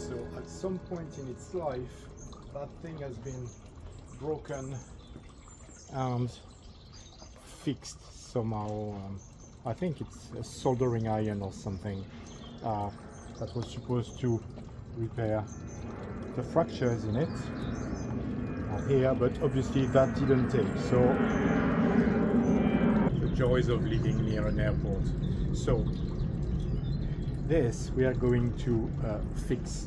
So at some point in its life, that thing has been broken and fixed somehow. I think it's a soldering iron or something that was supposed to repair the fractures in it here, but obviously that didn't take. So the joys of living near an airport. So this we are going to fix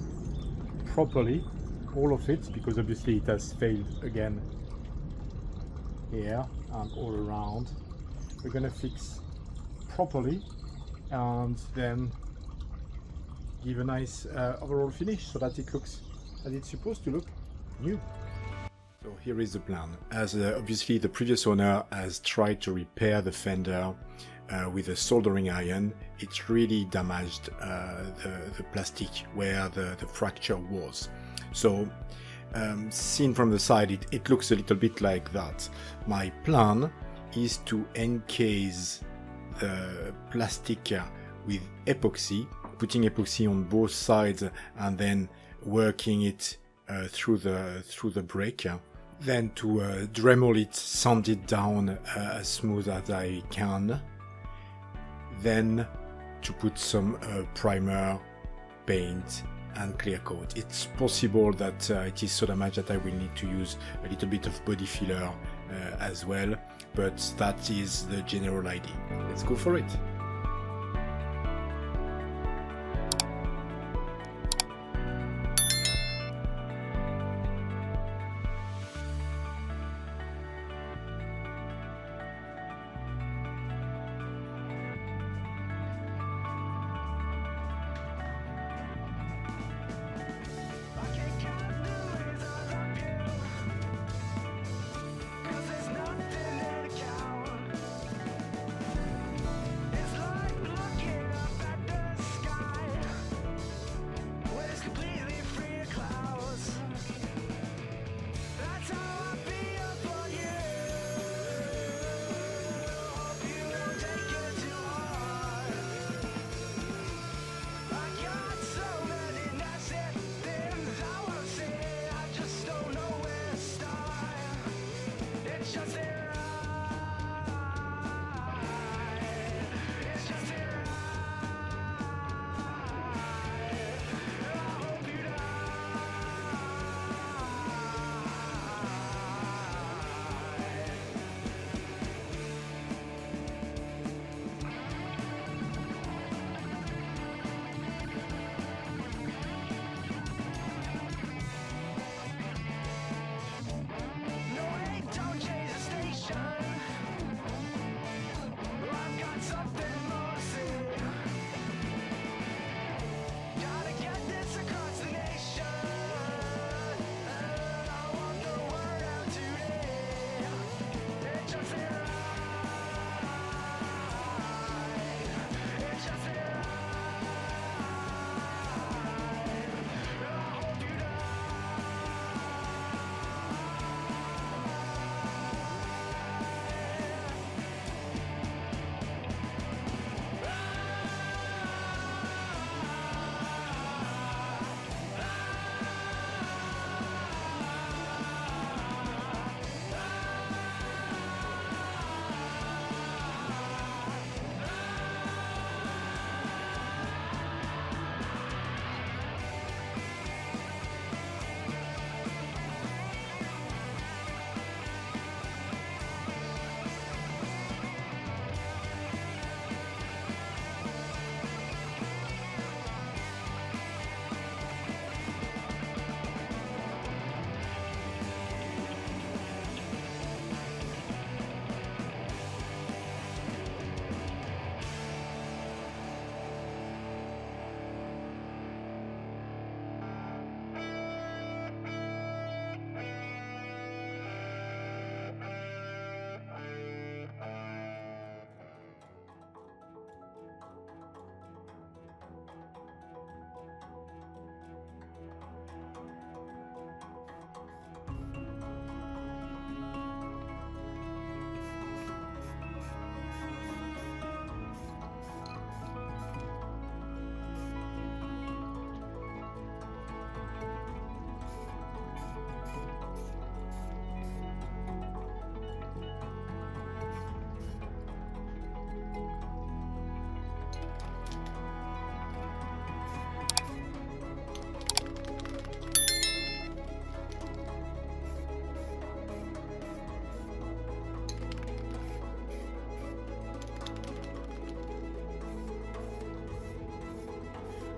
properly, all of it, because obviously it has failed again here and all around. We're going to fix properly and then give a nice overall finish so that it looks as it's supposed to look, new. So here is the plan. As obviously the previous owner has tried to repair the fender with a soldering iron, it really damaged the plastic where the fracture was. So seen from the side, it looks a little bit like that. My plan is to encase the plastic with epoxy, putting epoxy on both sides and then working it through the break. Then to Dremel it, sand it down as smooth as I can. Then to put some primer, paint and clear coat. It's possible that it is so damaged that I will need to use a little bit of body filler as well, but that is the general idea. Let's go for it.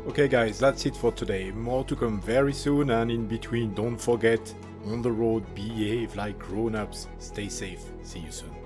Okay guys, that's it for today. More to come very soon, and in between, don't forget, on the road, behave like grown-ups. Stay safe. See you soon.